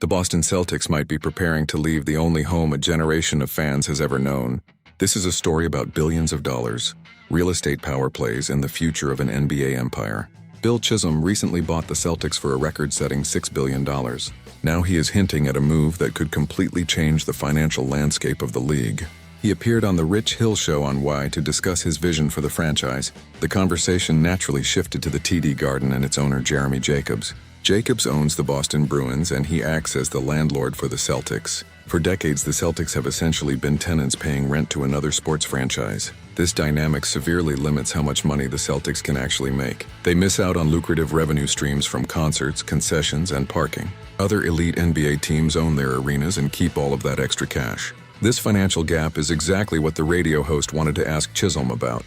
The Boston Celtics might be preparing to leave the only home a generation of fans has ever known. This is a story about billions of dollars, real estate power plays, and the future of an NBA empire. Bill Chisholm recently bought the Celtics for a record-setting $6 billion. Now he is hinting at a move that could completely change the financial landscape of the league. He appeared on The Rich Hill Show on Y to discuss his vision for the franchise. The conversation naturally shifted to the TD Garden and its owner Jeremy Jacobs. Jacobs owns the Boston Bruins, and he acts as the landlord for the Celtics. For decades, the Celtics have essentially been tenants paying rent to another sports franchise. This dynamic severely limits how much money the Celtics can actually make. They miss out on lucrative revenue streams from concerts, concessions, and parking. Other elite NBA teams own their arenas and keep all of that extra cash. This financial gap is exactly what the radio host wanted to ask Chisholm about.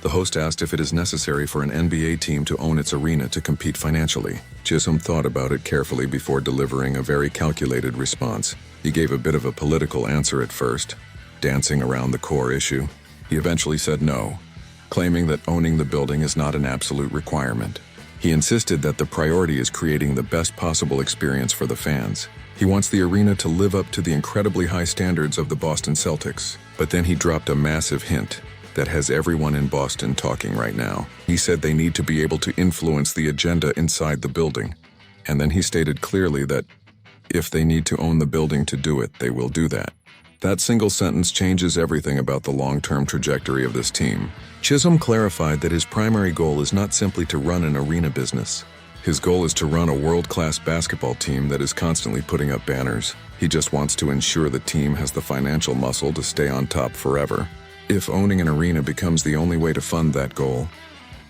The host asked if it is necessary for an NBA team to own its arena to compete financially. Chisholm thought about it carefully before delivering a very calculated response. He gave a bit of a political answer at first, dancing around the core issue. He eventually said no, claiming that owning the building is not an absolute requirement. He insisted that the priority is creating the best possible experience for the fans. He wants the arena to live up to the incredibly high standards of the Boston Celtics. But then he dropped a massive hint that has everyone in Boston talking right now. He said they need to be able to influence the agenda inside the building. And then he stated clearly that if they need to own the building to do it, they will do that. That single sentence changes everything about the long-term trajectory of this team. Chisholm clarified that his primary goal is not simply to run an arena business. His goal is to run a world-class basketball team that is constantly putting up banners. He just wants to ensure the team has the financial muscle to stay on top forever. If owning an arena becomes the only way to fund that goal,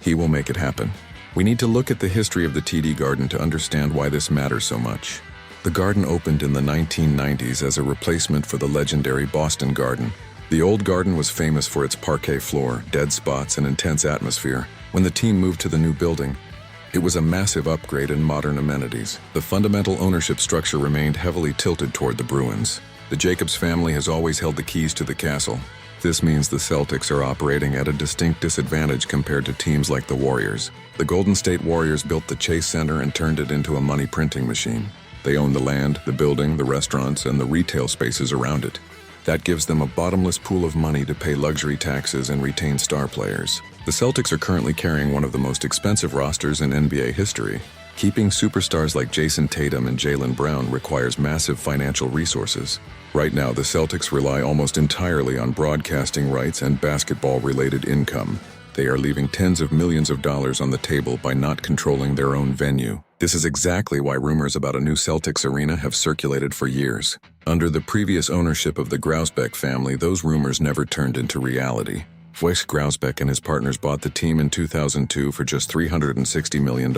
he will make it happen. We need to look at the history of the TD Garden to understand why this matters so much. The Garden opened in the 1990s as a replacement for the legendary Boston Garden. The old Garden was famous for its parquet floor, dead spots, and intense atmosphere. When the team moved to the new building, it was a massive upgrade in modern amenities. The fundamental ownership structure remained heavily tilted toward the Bruins. The Jacobs family has always held the keys to the castle. This means the Celtics are operating at a distinct disadvantage compared to teams like the Warriors. The Golden State Warriors built the Chase Center and turned it into a money printing machine. They own the land, the building, the restaurants, and the retail spaces around it. That gives them a bottomless pool of money to pay luxury taxes and retain star players. The Celtics are currently carrying one of the most expensive rosters in NBA history. Keeping superstars like Jayson, Tatum, and Jaylen Brown requires massive financial resources. Right now, the Celtics rely almost entirely on broadcasting rights and basketball-related income. They are leaving tens of millions of dollars on the table by not controlling their own venue. This is exactly why rumors about a new Celtics arena have circulated for years. Under the previous ownership of the Grausbeck family, those rumors never turned into reality. Wes Grausbeck and his partners bought the team in 2002 for just $360 million.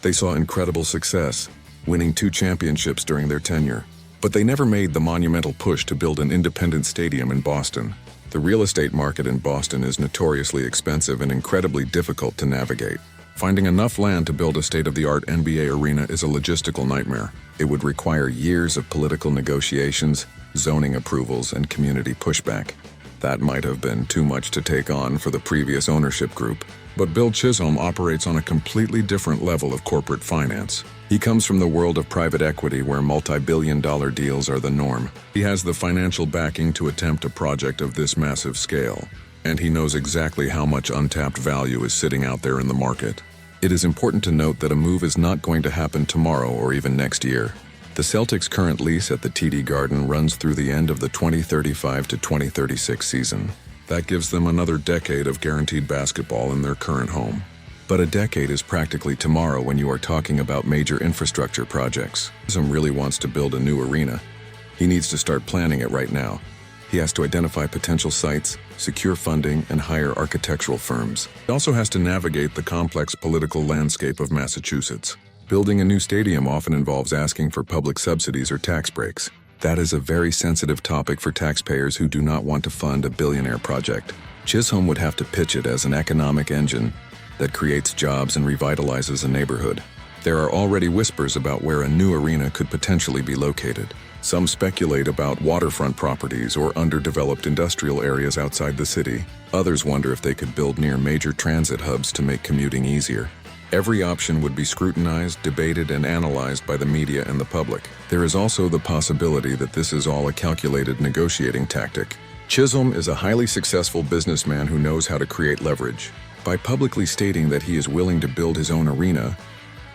They saw incredible success, winning 2 championships during their tenure. But they never made the monumental push to build an independent stadium in Boston. The real estate market in Boston is notoriously expensive and incredibly difficult to navigate. Finding enough land to build a state-of-the-art NBA arena is a logistical nightmare. It would require years of political negotiations, zoning approvals, and community pushback. That might have been too much to take on for the previous ownership group. But Bill Chisholm operates on a completely different level of corporate finance. He comes from the world of private equity where multi-billion-dollar deals are the norm. He has the financial backing to attempt a project of this massive scale. And he knows exactly how much untapped value is sitting out there in the market. It is important to note that a move is not going to happen tomorrow or even next year. The Celtics' current lease at the TD Garden runs through the end of the 2035 to 2036 season. That gives them another decade of guaranteed basketball in their current home. But a decade is practically tomorrow when you are talking about major infrastructure projects. Chisholm really wants to build a new arena. He needs to start planning it right now. He has to identify potential sites, secure funding, and hire architectural firms. He also has to navigate the complex political landscape of Massachusetts. Building a new stadium often involves asking for public subsidies or tax breaks. That is a very sensitive topic for taxpayers who do not want to fund a billionaire project. Chisholm would have to pitch it as an economic engine that creates jobs and revitalizes a neighborhood. There are already whispers about where a new arena could potentially be located. Some speculate about waterfront properties or underdeveloped industrial areas outside the city. Others wonder if they could build near major transit hubs to make commuting easier. Every option would be scrutinized, debated, and analyzed by the media and the public. There is also the possibility that this is all a calculated negotiating tactic. Chisholm is a highly successful businessman who knows how to create leverage. By publicly stating that he is willing to build his own arena,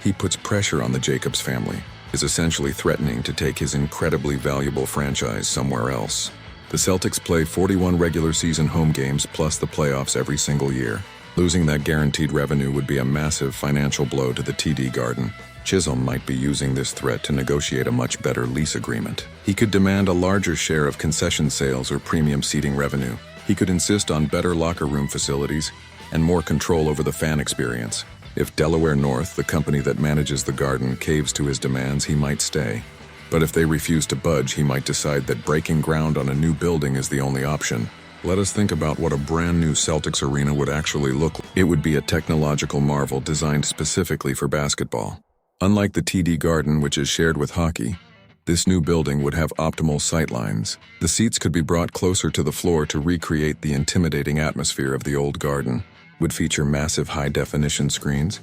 he puts pressure on the Jacobs family, is essentially threatening to take his incredibly valuable franchise somewhere else. The Celtics play 41 regular season home games plus the playoffs every single year. Losing that guaranteed revenue would be a massive financial blow to the TD Garden. Chisholm might be using this threat to negotiate a much better lease agreement. He could demand a larger share of concession sales or premium seating revenue. He could insist on better locker room facilities and more control over the fan experience. If Delaware North, the company that manages the Garden, caves to his demands, he might stay. But if they refuse to budge, he might decide that breaking ground on a new building is the only option. Let us think about what a brand new Celtics arena would actually look like. It would be a technological marvel designed specifically for basketball. Unlike the TD Garden, which is shared with hockey, this new building would have optimal sightlines. The seats could be brought closer to the floor to recreate the intimidating atmosphere of the old Garden. Would feature massive high-definition screens,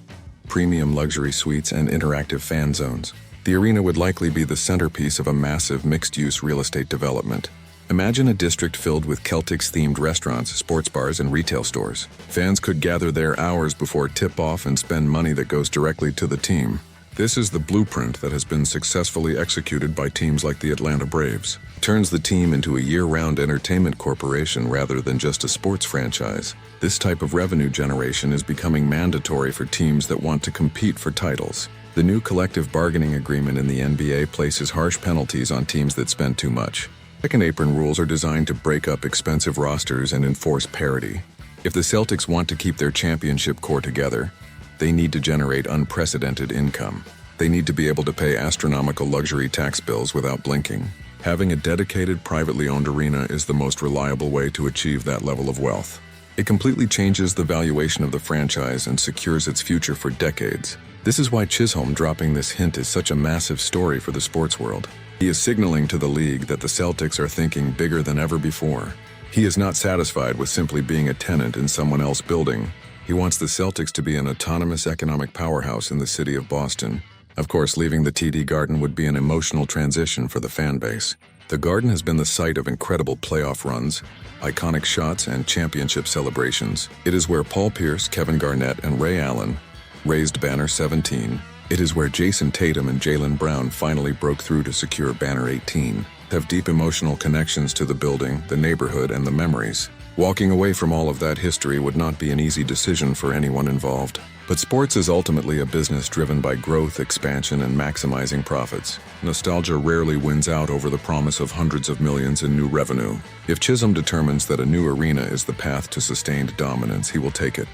premium luxury suites, and interactive fan zones. The arena would likely be the centerpiece of a massive mixed-use real estate development. Imagine a district filled with Celtics-themed restaurants, sports bars, and retail stores. Fans could gather there hours before tip-off and spend money that goes directly to the team. This is the blueprint that has been successfully executed by teams like the Atlanta Braves. It turns the team into a year-round entertainment corporation rather than just a sports franchise. This type of revenue generation is becoming mandatory for teams that want to compete for titles. The new collective bargaining agreement in the NBA places harsh penalties on teams that spend too much. Second apron rules are designed to break up expensive rosters and enforce parity. If the Celtics want to keep their championship core together, they need to generate unprecedented income. They need to be able to pay astronomical luxury tax bills without blinking. Having a dedicated, privately owned arena is the most reliable way to achieve that level of wealth. It completely changes the valuation of the franchise and secures its future for decades. This is why Chisholm dropping this hint is such a massive story for the sports world. He is signaling to the league that the Celtics are thinking bigger than ever before. He is not satisfied with simply being a tenant in someone else's building. He wants the Celtics to be an autonomous economic powerhouse in the city of Boston. Of course, leaving the TD Garden would be an emotional transition for the fan base. The Garden has been the site of incredible playoff runs, iconic shots, and championship celebrations. It is where Paul Pierce, Kevin Garnett, and Ray Allen raised Banner 17. It is where Jayson Tatum and Jaylen Brown finally broke through to secure Banner 18. Have deep emotional connections to the building, the neighborhood, and the memories. Walking away from all of that history would not be an easy decision for anyone involved. But sports is ultimately a business driven by growth, expansion, and maximizing profits. Nostalgia rarely wins out over the promise of hundreds of millions in new revenue. If Chisholm determines that a new arena is the path to sustained dominance, he will take it.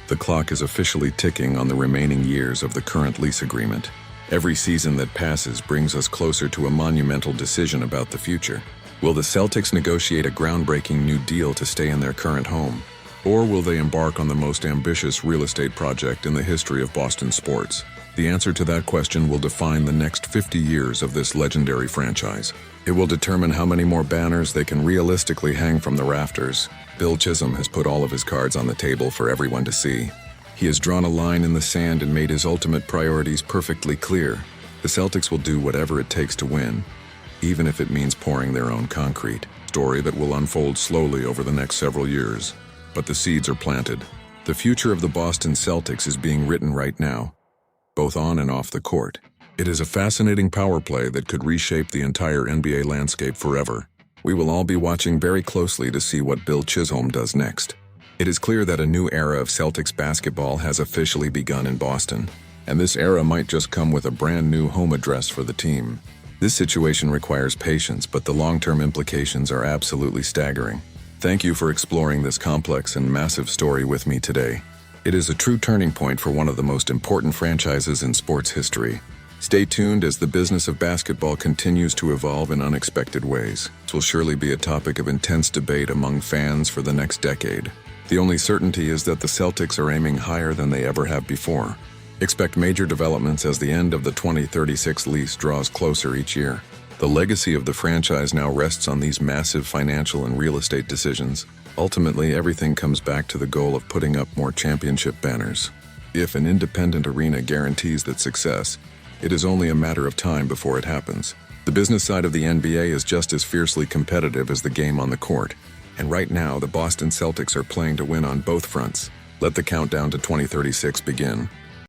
The clock is officially ticking on the remaining years of the current lease agreement. Every season that passes brings us closer to a monumental decision about the future. Will the Celtics negotiate a groundbreaking new deal to stay in their current home? Or will they embark on the most ambitious real estate project in the history of Boston sports? The answer to that question will define the next 50 years of this legendary franchise. It will determine how many more banners they can realistically hang from the rafters. Bill Chisholm has put all of his cards on the table for everyone to see. He has drawn a line in the sand and made his ultimate priorities perfectly clear. The Celtics will do whatever it takes to win, even if it means pouring their own concrete. Story that will unfold slowly over the next several years. But the seeds are planted. The future of the Boston Celtics is being written right now, both on and off the court. It is a fascinating power play that could reshape the entire NBA landscape forever. We will all be watching very closely to see what Bill Chisholm does next. It is clear that a new era of Celtics basketball has officially begun in Boston, and this era might just come with a brand new home address for the team. This situation requires patience, but the long-term implications are absolutely staggering. Thank you for exploring this complex and massive story with me today. It is a true turning point for one of the most important franchises in sports history. Stay tuned as the business of basketball continues to evolve in unexpected ways. This will surely be a topic of intense debate among fans for the next decade. The only certainty is that the Celtics are aiming higher than they ever have before. Expect major developments as the end of the 2036 lease draws closer each year. The legacy of the franchise now rests on these massive financial and real estate decisions. Ultimately, everything comes back to the goal of putting up more championship banners. If an independent arena guarantees that success, it is only a matter of time before it happens. The business side of the NBA is just as fiercely competitive as the game on the court, and right now the Boston Celtics are playing to win on both fronts. Let the countdown to 2036 begin.